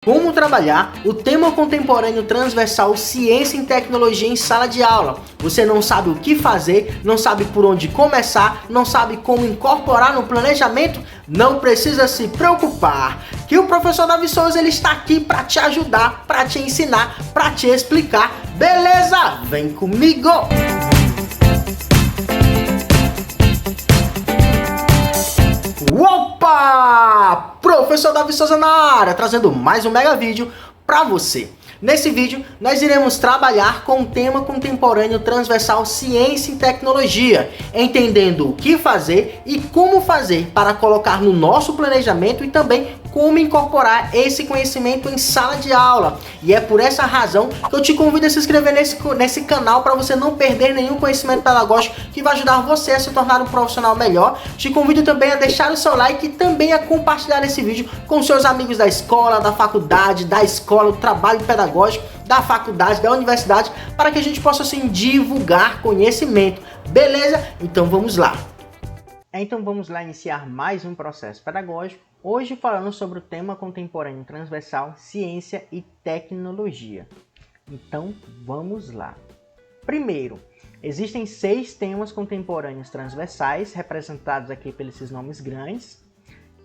Como trabalhar o tema contemporâneo transversal Ciência e Tecnologia em sala de aula. Você não sabe o que fazer, não sabe por onde começar, não sabe como incorporar no planejamento? Não precisa se preocupar, que o professor Davi Souza ele está aqui para te ajudar, para te ensinar, para te explicar. Beleza? Vem comigo! Opa! Professor Davi Souza na área, trazendo mais um mega vídeo para você. Nesse vídeo, nós iremos trabalhar com o tema contemporâneo transversal Ciência e Tecnologia, entendendo o que fazer e como fazer para colocar no nosso planejamento e também como incorporar esse conhecimento em sala de aula. E é por essa razão que eu te convido a se inscrever nesse canal para você não perder nenhum conhecimento pedagógico que vai ajudar você a se tornar um profissional melhor. Te convido também a deixar o seu like e também a compartilhar esse vídeo com seus amigos da escola, da faculdade, da escola, do trabalho pedagógico, da faculdade, da universidade, para que a gente possa assim divulgar conhecimento. Beleza? Então vamos lá. Então vamos lá iniciar mais um processo pedagógico. Hoje falando sobre o tema contemporâneo transversal Ciência e Tecnologia. Então vamos lá. Primeiro, existem 6 temas contemporâneos transversais, representados aqui pelos esses nomes grandes.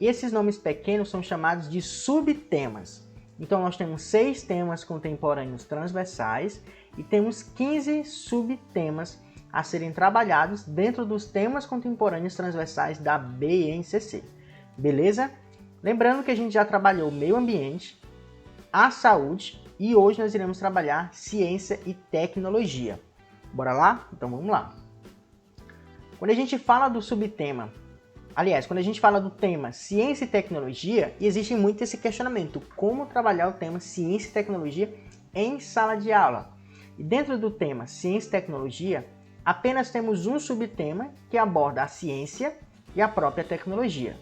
E esses nomes pequenos são chamados de subtemas. Então nós temos 6 temas contemporâneos transversais e temos 15 subtemas a serem trabalhados dentro dos temas contemporâneos transversais da BNCC. Beleza? Lembrando que a gente já trabalhou o meio ambiente, a saúde e hoje nós iremos trabalhar ciência e tecnologia. Bora lá? Então vamos lá. Quando a gente fala do subtema, quando a gente fala do tema ciência e tecnologia, existe muito esse questionamento, como trabalhar o tema ciência e tecnologia em sala de aula. E dentro do tema ciência e tecnologia, apenas temos um subtema que aborda a ciência e a própria tecnologia.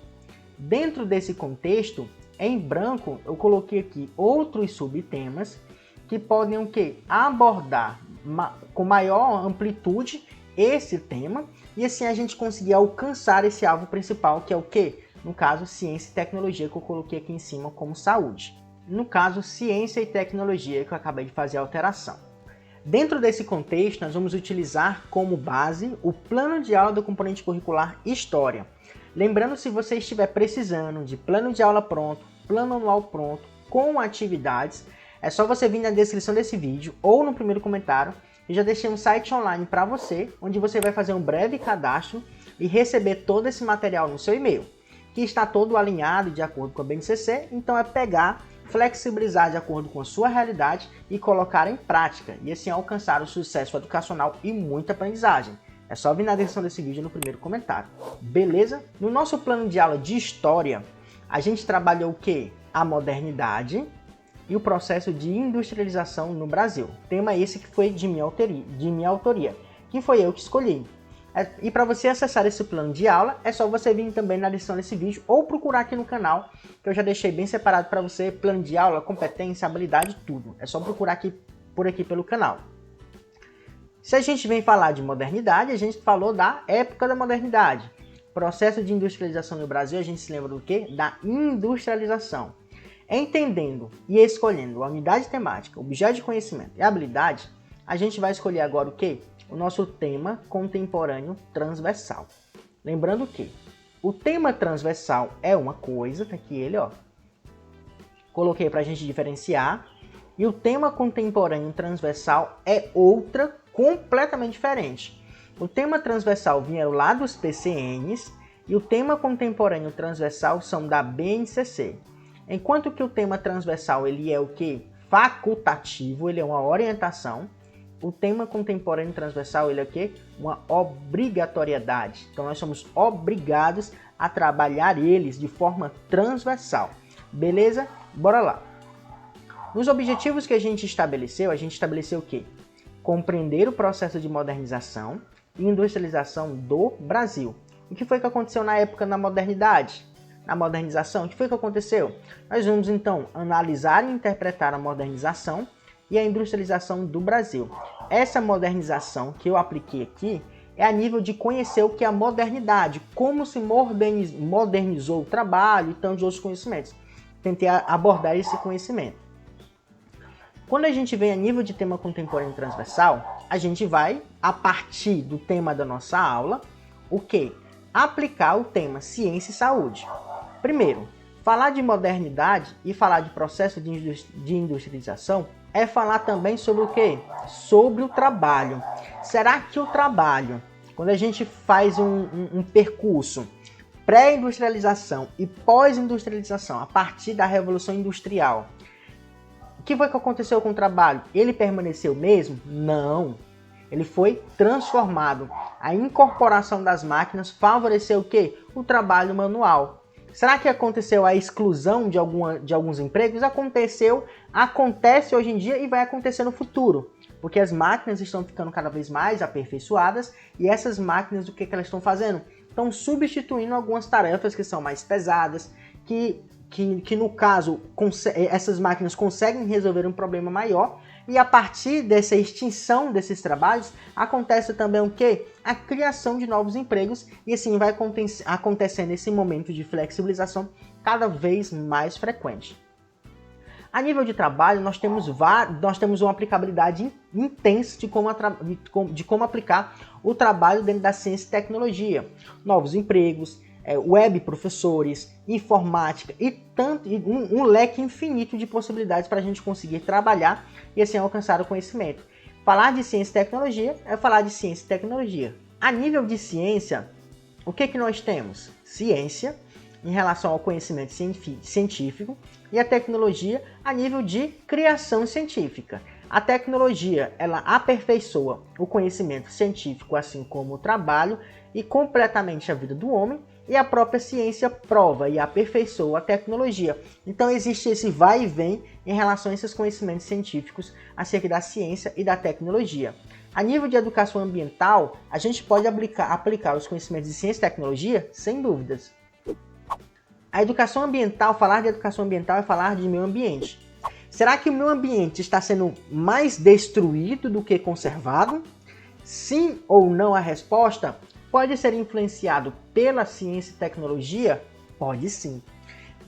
Dentro desse contexto, em branco, eu coloquei aqui outros subtemas que podem abordar com maior amplitude esse tema e assim a gente conseguir alcançar esse alvo principal, que é o quê? No caso, ciência e tecnologia, que eu coloquei aqui em cima como saúde. No caso, ciência e tecnologia, que eu acabei de fazer a alteração. Dentro desse contexto, nós vamos utilizar como base o plano de aula do componente curricular História. Lembrando, se você estiver precisando de plano de aula pronto, plano anual pronto, com atividades, é só você vir na descrição desse vídeo ou no primeiro comentário. Eu já deixei um site online para você, onde você vai fazer um breve cadastro e receber todo esse material no seu e-mail, que está todo alinhado de acordo com a BNCC, então é pegar, flexibilizar de acordo com a sua realidade e colocar em prática, e assim alcançar o sucesso educacional e muita aprendizagem. É só vir na descrição desse vídeo no primeiro comentário. Beleza? No nosso plano de aula de História, a gente trabalhou o quê? A modernidade e o processo de industrialização no Brasil. Tema esse que foi de minha autoria, que foi eu que escolhi. E para você acessar esse plano de aula, é só você vir também na descrição desse vídeo ou procurar aqui no canal, que eu já deixei bem separado para você, plano de aula, competência, habilidade, tudo. É só procurar por aqui pelo canal. Se a gente vem falar de modernidade, a gente falou da época da modernidade. Processo de industrialização no Brasil, a gente se lembra do quê? Da industrialização. Entendendo e escolhendo a unidade temática, objeto de conhecimento e habilidade, a gente vai escolher agora o quê? O nosso tema contemporâneo transversal. Lembrando que o tema transversal é uma coisa, tá aqui ele, ó. Coloquei para a gente diferenciar. E o tema contemporâneo transversal é outra completamente diferente. O tema transversal vinha lá dos PCNs e o tema contemporâneo transversal são da BNCC. Enquanto que o tema transversal ele é o que? Facultativo, ele é uma orientação. O tema contemporâneo transversal ele é o que? Uma obrigatoriedade. Então nós somos obrigados a trabalhar eles de forma transversal. Beleza? Bora lá. Nos objetivos que a gente estabeleceu o quê? Compreender o processo de modernização e industrialização do Brasil. O que foi que aconteceu na época da modernidade? Na modernização, o que foi que aconteceu? Nós vamos então analisar e interpretar a modernização e a industrialização do Brasil. Essa modernização que eu apliquei aqui é a nível de conhecer o que é a modernidade, como se modernizou o trabalho e tantos outros conhecimentos. tentei abordar esse conhecimento. Quando a gente vem a nível de tema contemporâneo transversal, a gente vai, a partir do tema da nossa aula, o quê? Aplicar o tema ciência e saúde. Primeiro, falar de modernidade e falar de processo de industrialização é falar também sobre o quê? Sobre o trabalho. Será que o trabalho, quando a gente faz um percurso pré-industrialização e pós-industrialização, a partir da Revolução Industrial, o que foi que aconteceu com o trabalho? Ele permaneceu mesmo? Não. Ele foi transformado. A incorporação das máquinas favoreceu o quê? O trabalho manual. Será que aconteceu a exclusão de alguns empregos? Aconteceu, acontece hoje em dia e vai acontecer no futuro. Porque as máquinas estão ficando cada vez mais aperfeiçoadas e essas máquinas, o que elas estão fazendo? Estão substituindo algumas tarefas que são mais pesadas, que no caso, essas máquinas conseguem resolver um problema maior, e a partir dessa extinção desses trabalhos, acontece também o quê? A criação de novos empregos, e assim vai acontecendo esse momento de flexibilização cada vez mais frequente. A nível de trabalho, nós temos uma aplicabilidade intensa de como aplicar o trabalho dentro da ciência e tecnologia. Novos empregos, web professores, informática e um leque infinito de possibilidades para a gente conseguir trabalhar e assim alcançar o conhecimento. Falar de ciência e tecnologia é falar de ciência e tecnologia. A nível de ciência, o que nós temos? Ciência em relação ao conhecimento científico e a tecnologia a nível de criação científica. A tecnologia, ela aperfeiçoa o conhecimento científico, assim como o trabalho e completamente a vida do homem, e a própria ciência prova e aperfeiçoa a tecnologia. Então existe esse vai e vem em relação a esses conhecimentos científicos acerca da ciência e da tecnologia. A nível de educação ambiental, a gente pode aplicar os conhecimentos de ciência e tecnologia sem dúvidas. A educação ambiental, falar de educação ambiental é falar de meio ambiente. Será que o meio ambiente está sendo mais destruído do que conservado? Sim ou não a resposta? Pode ser influenciado pela ciência e tecnologia? Pode sim.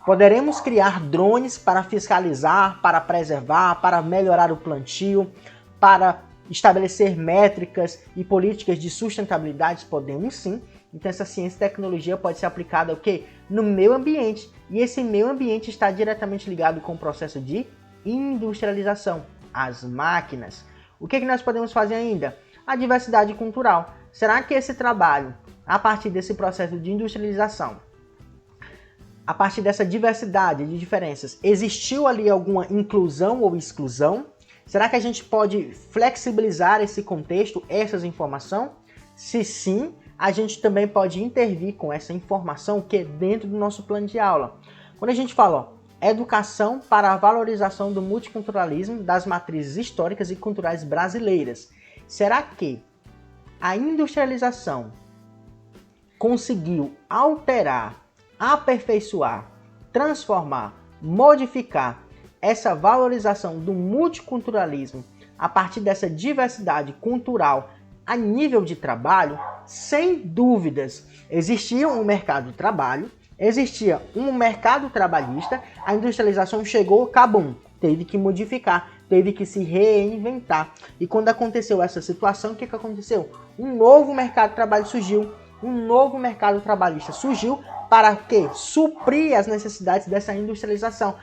Poderemos criar drones para fiscalizar, para preservar, para melhorar o plantio, para estabelecer métricas e políticas de sustentabilidade? Podemos sim. Então essa ciência e tecnologia pode ser aplicada o quê? No meio ambiente. E esse meio ambiente está diretamente ligado com o processo de industrialização, as máquinas. O que nós podemos fazer ainda? A diversidade cultural. Será que esse trabalho, a partir desse processo de industrialização, a partir dessa diversidade de diferenças, existiu ali alguma inclusão ou exclusão? Será que a gente pode flexibilizar esse contexto, essas informações? Se sim, a gente também pode intervir com essa informação que é dentro do nosso plano de aula. Quando a gente fala, educação para a valorização do multiculturalismo das matrizes históricas e culturais brasileiras. Será que a industrialização conseguiu alterar, aperfeiçoar, transformar, modificar essa valorização do multiculturalismo a partir dessa diversidade cultural a nível de trabalho? Sem dúvidas, existia um mercado de trabalho, existia um mercado trabalhista, a industrialização chegou, cabum, teve que modificar, teve que se reinventar. E quando aconteceu essa situação, o que aconteceu? Um novo mercado de trabalho surgiu, um novo mercado trabalhista surgiu para quê? Suprir as necessidades dessa industrialização.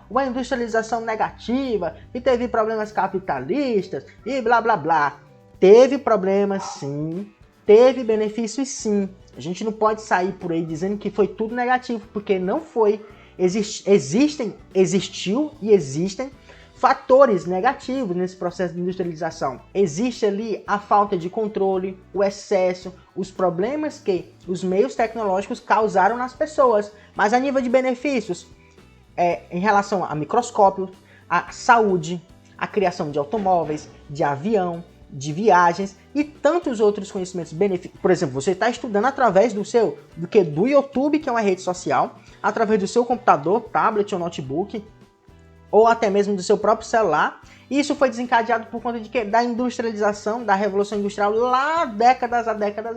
Uma industrialização negativa, e teve problemas capitalistas, e blá blá blá. Teve problemas sim, teve benefícios sim. A gente não pode sair por aí dizendo que foi tudo negativo, porque não foi. Existiu e existem fatores negativos nesse processo de industrialização. Existe ali a falta de controle, o excesso, os problemas que os meios tecnológicos causaram nas pessoas. Mas a nível de benefícios, em relação a microscópio, a saúde, a criação de automóveis, de avião, de viagens e tantos outros conhecimentos benéficos. Por exemplo, você está estudando através do YouTube, que é uma rede social, através do seu computador, tablet ou notebook, ou até mesmo do seu próprio celular. E isso foi desencadeado por conta de quê? Da industrialização, da Revolução Industrial lá décadas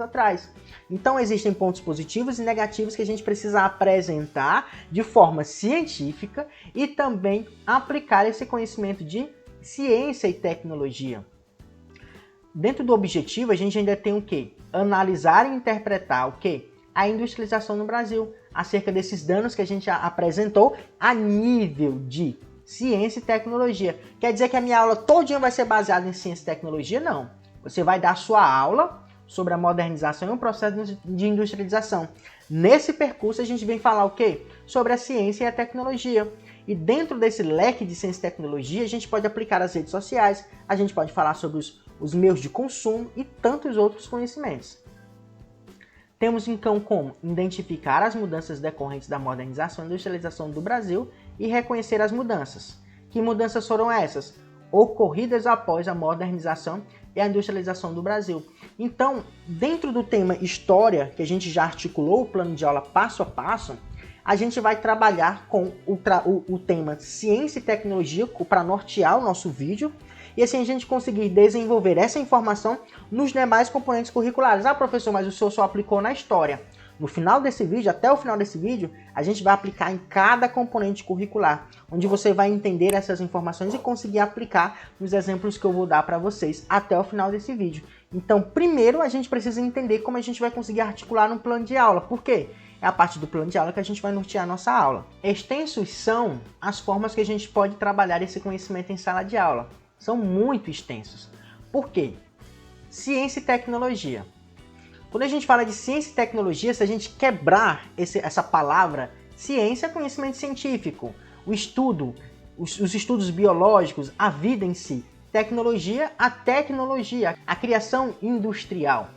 atrás. Então existem pontos positivos e negativos que a gente precisa apresentar de forma científica e também aplicar esse conhecimento de ciência e tecnologia. Dentro do objetivo, a gente ainda tem o quê? Analisar e interpretar o quê? A industrialização no Brasil, acerca desses danos que a gente apresentou a nível de ciência e tecnologia. Quer dizer que a minha aula todinha vai ser baseada em ciência e tecnologia? Não. Você vai dar sua aula sobre a modernização e o processo de industrialização. Nesse percurso a gente vem falar o quê? Sobre a ciência e a tecnologia. E dentro desse leque de ciência e tecnologia a gente pode aplicar as redes sociais, a gente pode falar sobre os meios de consumo e tantos outros conhecimentos. Temos então como identificar as mudanças decorrentes da modernização e industrialização do Brasil e reconhecer as mudanças. Que mudanças foram essas? Ocorridas após a modernização e a industrialização do Brasil. Então, dentro do tema História, que a gente já articulou o plano de aula passo a passo, a gente vai trabalhar com o tema Ciência e Tecnologia para nortear o nosso vídeo, e assim a gente conseguir desenvolver essa informação nos demais componentes curriculares. Ah, professor, mas o senhor só aplicou na História. No final desse vídeo, até o final desse vídeo, a gente vai aplicar em cada componente curricular, onde você vai entender essas informações e conseguir aplicar nos exemplos que eu vou dar para vocês até o final desse vídeo. Então, primeiro a gente precisa entender como a gente vai conseguir articular um plano de aula. Por quê? É a partir do plano de aula que a gente vai nortear a nossa aula. Extensos são as formas que a gente pode trabalhar esse conhecimento em sala de aula. São muito extensos. Por quê? Ciência e tecnologia. Quando a gente fala de ciência e tecnologia, se a gente quebrar essa palavra, ciência é conhecimento científico, o estudo, os estudos biológicos, a vida em si. Tecnologia, a tecnologia, a criação industrial.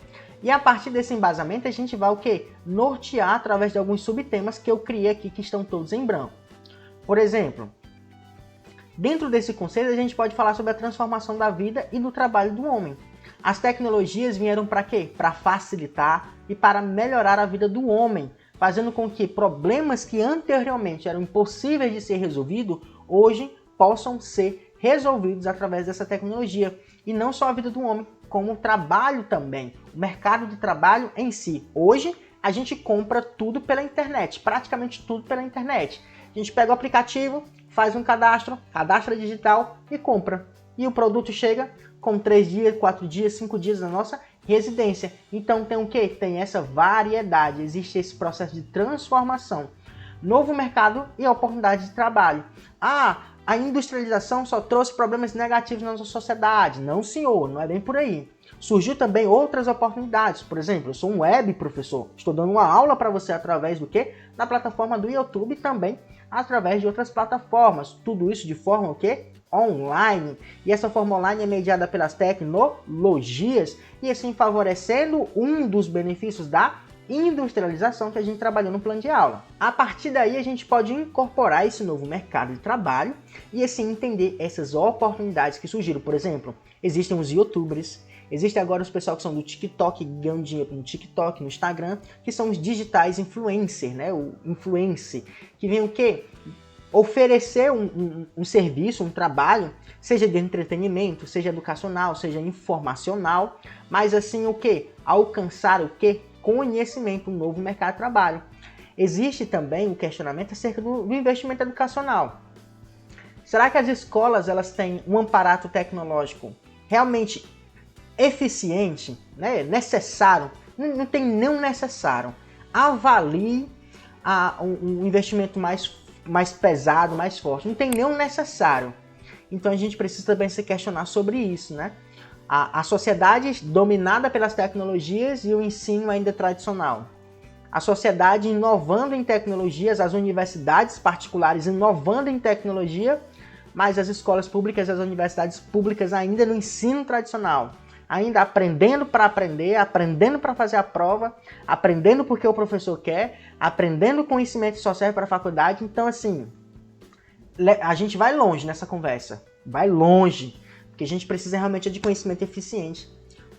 E a partir desse embasamento a gente vai o quê? Nortear através de alguns subtemas que eu criei aqui que estão todos em branco. Por exemplo, dentro desse conceito a gente pode falar sobre a transformação da vida e do trabalho do homem. As tecnologias vieram para quê? Para facilitar e para melhorar a vida do homem, fazendo com que problemas que anteriormente eram impossíveis de ser resolvidos, hoje possam ser resolvidos através dessa tecnologia. E não só a vida do homem, como o trabalho também, o mercado de trabalho em si. Hoje a gente compra tudo pela internet, praticamente tudo pela internet. A gente pega o aplicativo, faz um cadastro digital e compra. E o produto chega com 3 dias, 4 dias, 5 dias na nossa residência. Então tem o quê? Tem essa variedade, existe esse processo de transformação. Novo mercado e oportunidade de trabalho. Ah, a industrialização só trouxe problemas negativos na nossa sociedade. Não, senhor, não é bem por aí. Surgiu também outras oportunidades. Por exemplo, eu sou um web professor. Estou dando uma aula para você através do quê? Da plataforma do YouTube e também através de outras plataformas. Tudo isso de forma o quê? Online. E essa forma online é mediada pelas tecnologias e assim favorecendo um dos benefícios da industrialização que a gente trabalhou no plano de aula. A partir daí a gente pode incorporar esse novo mercado de trabalho e assim entender essas oportunidades que surgiram. Por exemplo, existem os youtubers, existem agora os pessoal que são do TikTok, que ganham dinheiro no TikTok, no Instagram, que são os digitais influencers, né? O influencer, que vem o quê? Oferecer um serviço, um trabalho, seja de entretenimento, seja educacional, seja informacional, mas assim o quê? Alcançar o quê? Conhecimento, um novo mercado de trabalho. Existe também um questionamento acerca do investimento educacional. Será que as escolas elas têm um aparato tecnológico realmente eficiente, né? Necessário? Não tem não necessário. Avalie um investimento mais pesado, mais forte. Não tem nenhum necessário. Então a gente precisa também se questionar sobre isso, né? A sociedade dominada pelas tecnologias e o ensino ainda tradicional. A sociedade inovando em tecnologias, as universidades particulares inovando em tecnologia, mas as escolas públicas e as universidades públicas ainda no ensino tradicional. Ainda aprendendo para aprender, aprendendo para fazer a prova, aprendendo porque o professor quer, aprendendo conhecimento que só serve para a faculdade. Então, assim, a gente vai longe nessa conversa. Vai longe. Porque a gente precisa realmente de conhecimento eficiente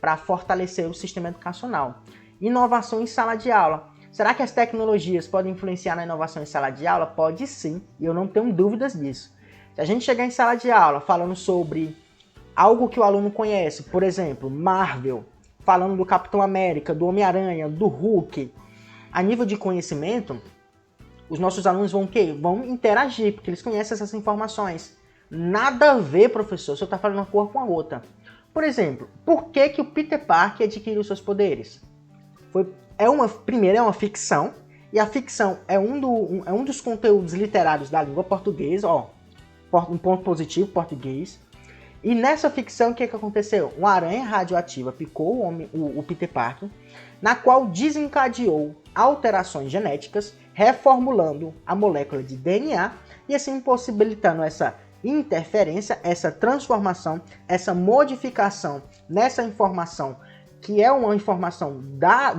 para fortalecer o sistema educacional. Inovação em sala de aula. Será que as tecnologias podem influenciar na inovação em sala de aula? Pode sim, e eu não tenho dúvidas disso. Se a gente chegar em sala de aula falando sobre algo que o aluno conhece, por exemplo, Marvel, falando do Capitão América, do Homem-Aranha, do Hulk, a nível de conhecimento, os nossos alunos vão o quê? Vão interagir, porque eles conhecem essas informações. Nada a ver, professor, se eu estou falando uma coisa com a outra. Por exemplo, por que que o Peter Parker adquiriu seus poderes? Primeiro, é uma ficção, e a ficção é um dos conteúdos literários da língua portuguesa, um ponto positivo, português. E nessa ficção, o que aconteceu? Uma aranha radioativa picou o Peter Parker, na qual desencadeou alterações genéticas, reformulando a molécula de DNA e assim possibilitando essa interferência, essa transformação, essa modificação nessa informação, que é uma informação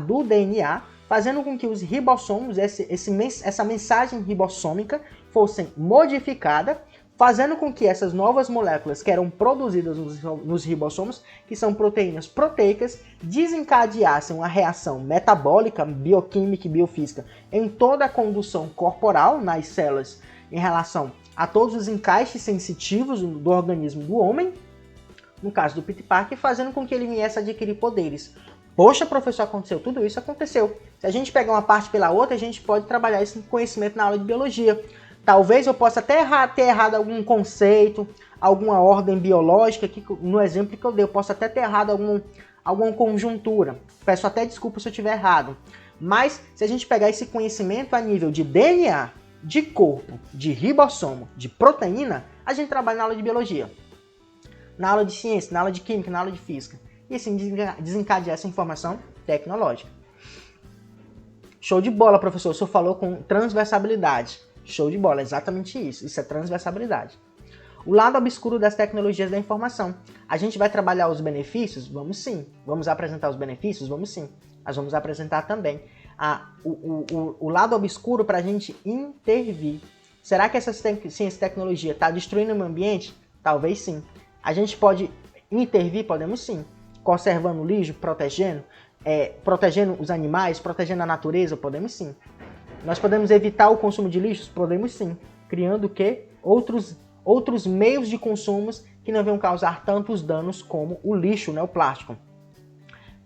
do DNA, fazendo com que os ribossomos, essa mensagem ribossômica, fossem modificadas, fazendo com que essas novas moléculas que eram produzidas nos ribossomos, que são proteínas proteicas, desencadeassem uma reação metabólica, bioquímica e biofísica em toda a condução corporal nas células em relação a todos os encaixes sensitivos do organismo do homem, no caso do Peter Parker, fazendo com que ele viesse a adquirir poderes. Poxa, professor, aconteceu? Tudo isso aconteceu. Se a gente pegar uma parte pela outra, a gente pode trabalhar esse conhecimento na aula de biologia. Talvez eu possa até ter errado algum conceito, alguma ordem biológica, que no exemplo que eu dei, eu posso até ter errado alguma conjuntura. Peço até desculpa se eu estiver errado. Mas se a gente pegar esse conhecimento a nível de DNA, de corpo, de ribossomo, de proteína, a gente trabalha na aula de biologia. Na aula de ciência, na aula de química, na aula de física. E assim desencadear essa informação tecnológica. Show de bola, professor. O senhor falou com transversabilidade. Show de bola, exatamente isso. Isso é transversabilidade. O lado obscuro das tecnologias da informação. A gente vai trabalhar os benefícios? Vamos sim. Vamos apresentar os benefícios? Vamos sim. Nós vamos apresentar também o lado obscuro para a gente intervir. Será que essa ciência e tecnologia está destruindo o meio ambiente? Talvez sim. A gente pode intervir? Podemos sim. Conservando o lixo, protegendo os animais, protegendo a natureza? Podemos sim. Nós podemos evitar o consumo de lixos? Podemos sim. Criando o quê? Outros meios de consumo que não venham causar tantos danos como o lixo, né, o plástico.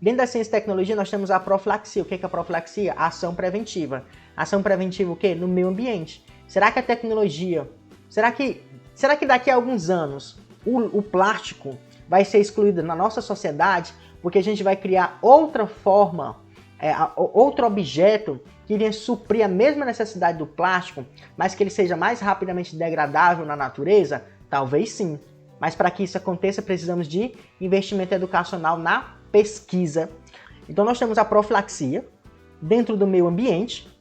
Dentro da ciência e tecnologia nós temos a profilaxia. O que é a profilaxia? A ação preventiva. Ação preventiva o quê? No meio ambiente. Será que a tecnologia... Será que daqui a alguns anos o plástico vai ser excluído na nossa sociedade porque a gente vai criar outra forma, outro objeto que iria suprir a mesma necessidade do plástico, mas que ele seja mais rapidamente degradável na natureza? Talvez sim. Mas para que isso aconteça, precisamos de investimento educacional na pesquisa. Então nós temos a profilaxia dentro do meio ambiente,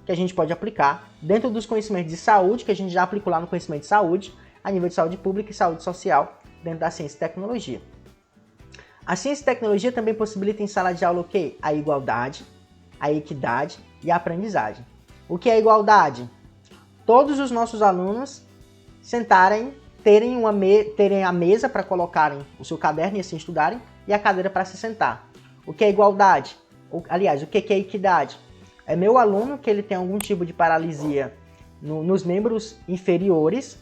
que a gente pode aplicar, dentro dos conhecimentos de saúde, que a gente já aplicou lá no conhecimento de saúde, a nível de saúde pública e saúde social, dentro da ciência e tecnologia. A ciência e tecnologia também possibilita em sala de aula o quê? A igualdade, a equidade e a aprendizagem. O que é igualdade? Todos os nossos alunos sentarem, terem a mesa para colocarem o seu caderno e assim estudarem, e a cadeira para se sentar. O que é igualdade? Aliás, o que é equidade? É meu aluno que ele tem algum tipo de paralisia nos membros inferiores,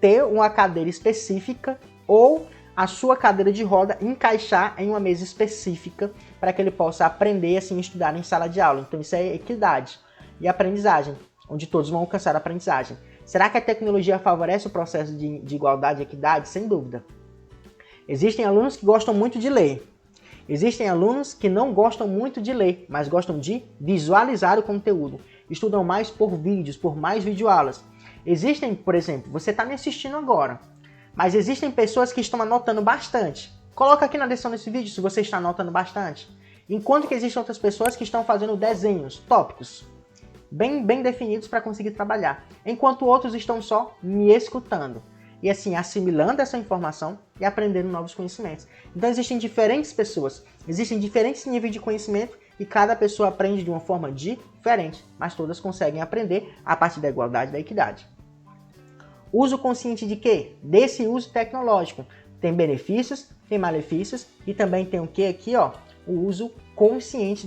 ter uma cadeira específica ou a sua cadeira de roda encaixar em uma mesa específica para que ele possa aprender e assim estudar em sala de aula. Então isso é equidade. E aprendizagem, onde todos vão alcançar a aprendizagem. Será que a tecnologia favorece o processo de igualdade e equidade? Sem dúvida. Existem alunos que gostam muito de ler. Existem alunos que não gostam muito de ler, mas gostam de visualizar o conteúdo. Estudam mais por vídeos, por mais videoaulas. Existem, por exemplo, você está me assistindo agora, mas existem pessoas que estão anotando bastante. Coloca aqui na descrição desse vídeo se você está anotando bastante. Enquanto que existem outras pessoas que estão fazendo desenhos, tópicos, bem definidos para conseguir trabalhar. Enquanto outros estão só me escutando. E assim, assimilando essa informação e aprendendo novos conhecimentos. Então existem diferentes pessoas, existem diferentes níveis de conhecimento e cada pessoa aprende de uma forma diferente, mas todas conseguem aprender a partir da igualdade e da equidade. Uso consciente de quê? Desse uso tecnológico. Tem benefícios, tem malefícios e também tem o que aqui, ó? O uso consciente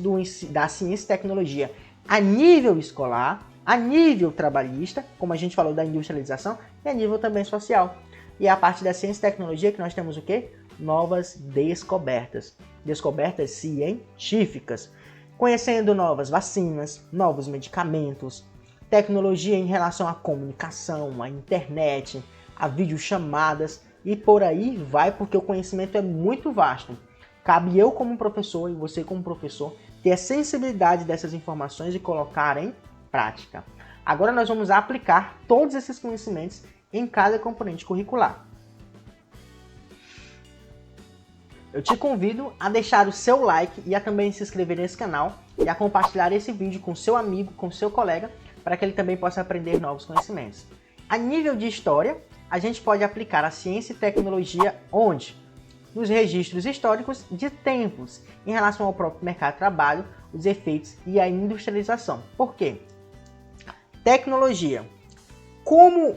da ciência e tecnologia a nível escolar, a nível trabalhista, como a gente falou da industrialização, e a nível também social. E a parte da ciência e tecnologia que nós temos o quê? Novas descobertas. Descobertas científicas. Conhecendo novas vacinas, novos medicamentos, tecnologia em relação à comunicação, à internet, a videochamadas e por aí vai, porque o conhecimento é muito vasto. Cabe eu como professor e você como professor ter a sensibilidade dessas informações e colocar em prática. Agora nós vamos aplicar todos esses conhecimentos em cada componente curricular. Eu te convido a deixar o seu like e a também se inscrever nesse canal e a compartilhar esse vídeo com seu amigo, com seu colega, para que ele também possa aprender novos conhecimentos. A nível de história, a gente pode aplicar a ciência e tecnologia onde? Nos registros históricos de tempos em relação ao próprio mercado de trabalho, os efeitos e a industrialização. Por quê? Tecnologia. Como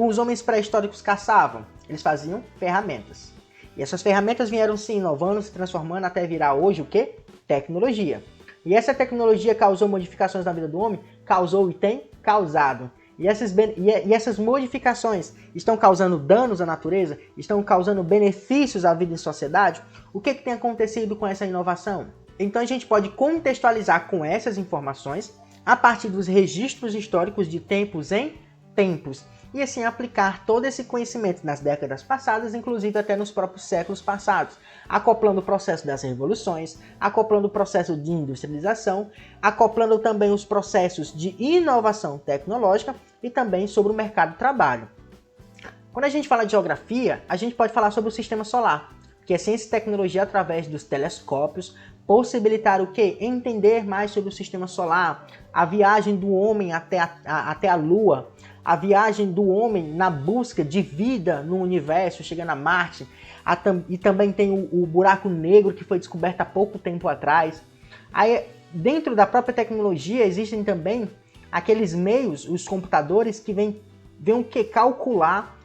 os homens pré-históricos caçavam? Eles faziam ferramentas. E essas ferramentas vieram se inovando, se transformando até virar hoje o quê? Tecnologia. E essa tecnologia causou modificações na vida do homem? Causou e tem causado. E essas modificações estão causando danos à natureza? Estão causando benefícios à vida em sociedade? O que tem acontecido com essa inovação? Então a gente pode contextualizar com essas informações a partir dos registros históricos de tempos em tempos. E assim aplicar todo esse conhecimento nas décadas passadas, inclusive até nos próprios séculos passados, acoplando o processo das revoluções, acoplando o processo de industrialização, acoplando também os processos de inovação tecnológica e também sobre o mercado de trabalho. Quando a gente fala de geografia, a gente pode falar sobre o sistema solar, que é ciência e tecnologia através dos telescópios, possibilitar o quê? Entender mais sobre o sistema solar, a viagem do homem até a Lua, a viagem do homem na busca de vida no universo, chegando a Marte, e também tem o buraco negro que foi descoberto há pouco tempo atrás. Aí, dentro da própria tecnologia, existem também aqueles meios, os computadores, que vêm o que? Calcular,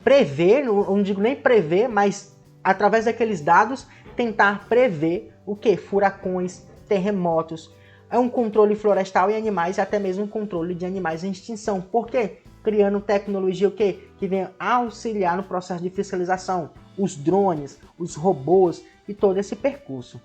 prever, não digo nem prever, mas através daqueles dados, tentar prever o que? Furacões, terremotos, é um controle florestal e animais e até mesmo um controle de animais em extinção. Por quê? Criando tecnologia o quê? Que venha auxiliar no processo de fiscalização, os drones, os robôs e todo esse percurso.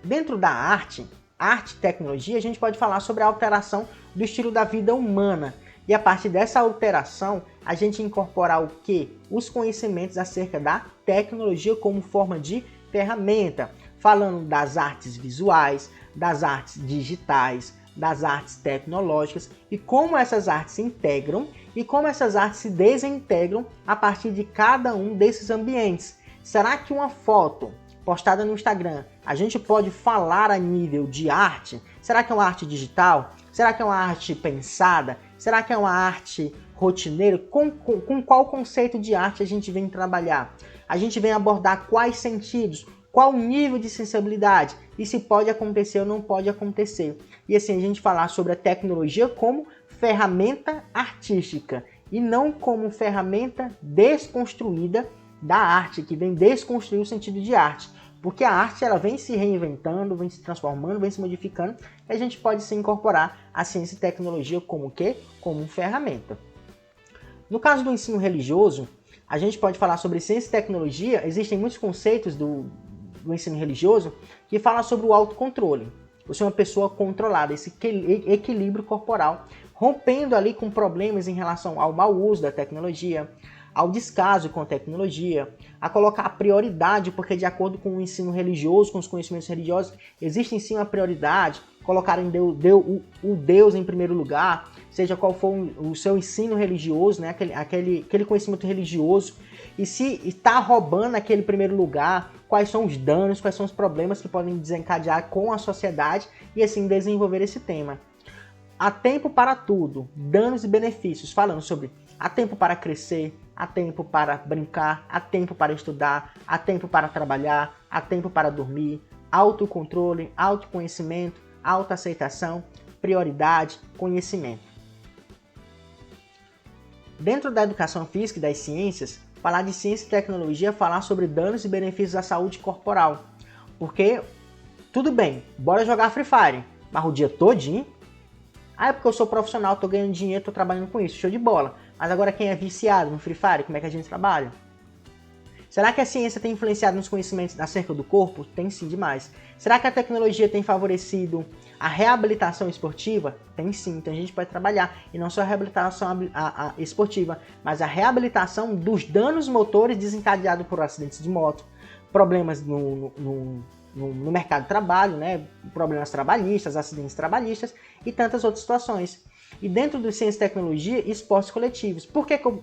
Dentro da arte e tecnologia, a gente pode falar sobre a alteração do estilo da vida humana. E a partir dessa alteração, a gente incorporar o quê? Os conhecimentos acerca da tecnologia como forma de ferramenta. Falando das artes visuais, das artes digitais, das artes tecnológicas e como essas artes se integram e como essas artes se desintegram a partir de cada um desses ambientes. Será que uma foto postada no Instagram, a gente pode falar a nível de arte? Será que é uma arte digital? Será que é uma arte pensada? Será que é uma arte rotineira? Com qual conceito de arte a gente vem trabalhar? A gente vem abordar quais sentidos? Qual o nível de sensibilidade? E se pode acontecer ou não pode acontecer. E assim a gente falar sobre a tecnologia como ferramenta artística e não como ferramenta desconstruída da arte, que vem desconstruir o sentido de arte. Porque a arte ela vem se reinventando, vem se transformando, vem se modificando e a gente pode se incorporar a ciência e tecnologia como o quê? Como ferramenta. No caso do ensino religioso, a gente pode falar sobre ciência e tecnologia, existem muitos conceitos do ensino religioso que fala sobre o autocontrole. Você é uma pessoa controlada, esse equilíbrio corporal, rompendo ali com problemas em relação ao mau uso da tecnologia, ao descaso com a tecnologia, a colocar a prioridade, porque de acordo com o ensino religioso, com os conhecimentos religiosos, existe sim uma prioridade, colocar o Deus em primeiro lugar, seja qual for o seu ensino religioso, né? aquele conhecimento religioso, e se está roubando aquele primeiro lugar, quais são os danos, quais são os problemas que podem desencadear com a sociedade e assim desenvolver esse tema. Há tempo para tudo, danos e benefícios, falando sobre há tempo para crescer, há tempo para brincar, há tempo para estudar, há tempo para trabalhar, há tempo para dormir, autocontrole, autoconhecimento, autoaceitação, prioridade, conhecimento. Dentro da educação física e das ciências, falar de ciência e tecnologia é falar sobre danos e benefícios à saúde corporal. Porque, tudo bem, bora jogar Free Fire, Mas o dia todinho? Ah, é porque eu sou profissional, tô ganhando dinheiro, tô trabalhando com isso, show de bola. Mas agora quem é viciado no Free Fire, como é que a gente trabalha? Será que a ciência tem influenciado nos conhecimentos acerca do corpo? Tem sim, demais. Será que a tecnologia tem favorecido a reabilitação esportiva? Tem sim, então a gente pode trabalhar. E não só a reabilitação esportiva, mas a reabilitação dos danos motores desencadeados por acidentes de moto, problemas no mercado de trabalho, né? Problemas trabalhistas, acidentes trabalhistas e tantas outras situações. E dentro do ciência e tecnologia, esportes coletivos. Por que eu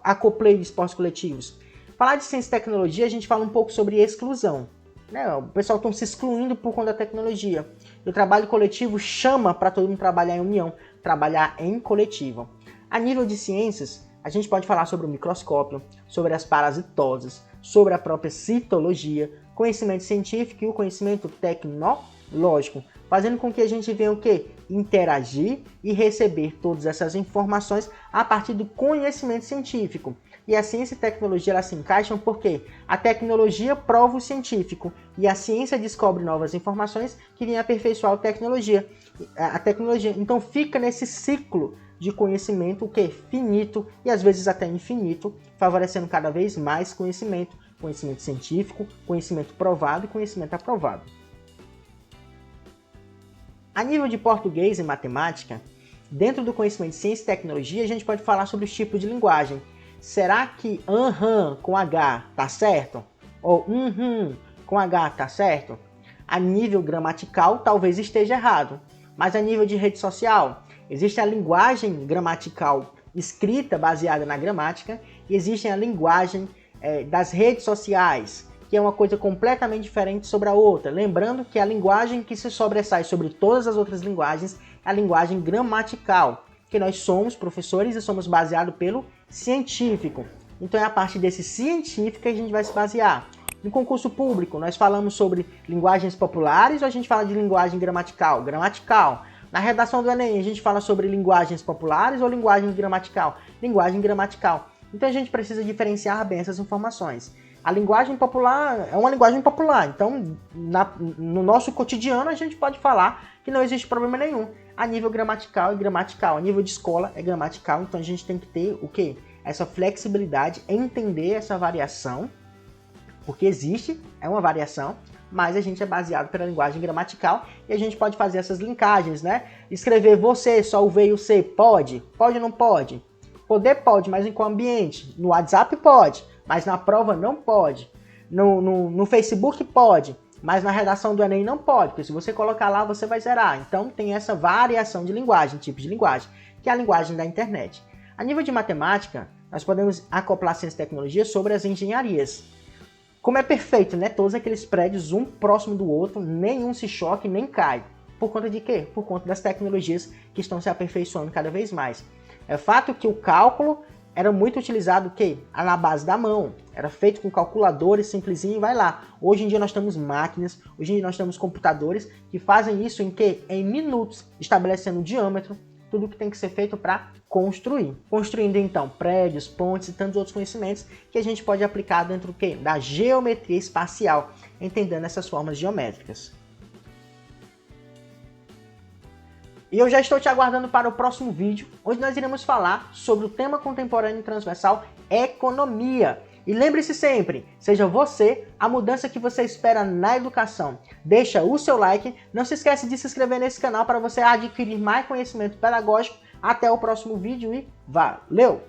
acoplei esportes coletivos? Falar de ciência e tecnologia, a gente fala um pouco sobre exclusão. Né? O pessoal está se excluindo por conta da tecnologia. E o trabalho coletivo chama para todo mundo trabalhar em união, trabalhar em coletivo. A nível de ciências, a gente pode falar sobre o microscópio, sobre as parasitoses, sobre a própria citologia, conhecimento científico e o conhecimento tecnológico, fazendo com que a gente venha o quê? Interagir e receber todas essas informações a partir do conhecimento científico. E a ciência e a tecnologia elas se encaixam porque a tecnologia prova o científico e a ciência descobre novas informações que vêm aperfeiçoar a tecnologia. Então fica nesse ciclo de conhecimento que é finito e às vezes até infinito, favorecendo cada vez mais conhecimento científico, conhecimento provado e conhecimento aprovado. A nível de português e matemática, dentro do conhecimento de ciência e tecnologia, a gente pode falar sobre os tipos de linguagem. Será que com H tá certo? Ou com H tá certo? A nível gramatical talvez esteja errado, mas a nível de rede social, existe a linguagem gramatical escrita baseada na gramática e existe a linguagem das redes sociais, que é uma coisa completamente diferente sobre a outra. Lembrando que a linguagem que se sobressai sobre todas as outras linguagens é a linguagem gramatical, que nós somos professores e somos baseados pelo científico. Então é a partir desse científico que a gente vai se basear. No concurso público, nós falamos sobre linguagens populares ou a gente fala de linguagem gramatical? Gramatical. Na redação do Enem, a gente fala sobre linguagens populares ou linguagem gramatical? Linguagem gramatical. Então a gente precisa diferenciar bem essas informações. A linguagem popular é uma linguagem popular, então no nosso cotidiano a gente pode falar que não existe problema nenhum. A nível gramatical é gramatical, a nível de escola é gramatical, então a gente tem que ter o quê? Essa flexibilidade, entender essa variação, porque existe, é uma variação, mas a gente é baseado pela linguagem gramatical e a gente pode fazer essas linkagens, né? Escrever você, só o V e o C, pode? Pode ou não pode? Poder pode, mas em qual ambiente? No WhatsApp pode, mas na prova não pode. No Facebook pode, mas na redação do Enem não pode, porque se você colocar lá você vai zerar. Então tem essa variação de linguagem, tipo de linguagem, que é a linguagem da internet. A nível de matemática, nós podemos acoplar ciência e tecnologia sobre as engenharias. Como é perfeito, né? Todos aqueles prédios, um próximo do outro, nenhum se choque, nem cai. Por conta de quê? Por conta das tecnologias que estão se aperfeiçoando cada vez mais. É fato que o cálculo era muito utilizado na base da mão. Era feito com calculadores, simplesinho e vai lá. Hoje em dia nós temos máquinas, hoje em dia nós temos computadores que fazem isso em minutos, estabelecendo o diâmetro, tudo que tem que ser feito para construir. Construindo então prédios, pontes e tantos outros conhecimentos que a gente pode aplicar dentro da geometria espacial, entendendo essas formas geométricas. E eu já estou te aguardando para o próximo vídeo, onde nós iremos falar sobre o tema contemporâneo e transversal economia. E lembre-se sempre, seja você a mudança que você espera na educação. Deixa o seu like, não se esquece de se inscrever nesse canal para você adquirir mais conhecimento pedagógico. Até o próximo vídeo e valeu!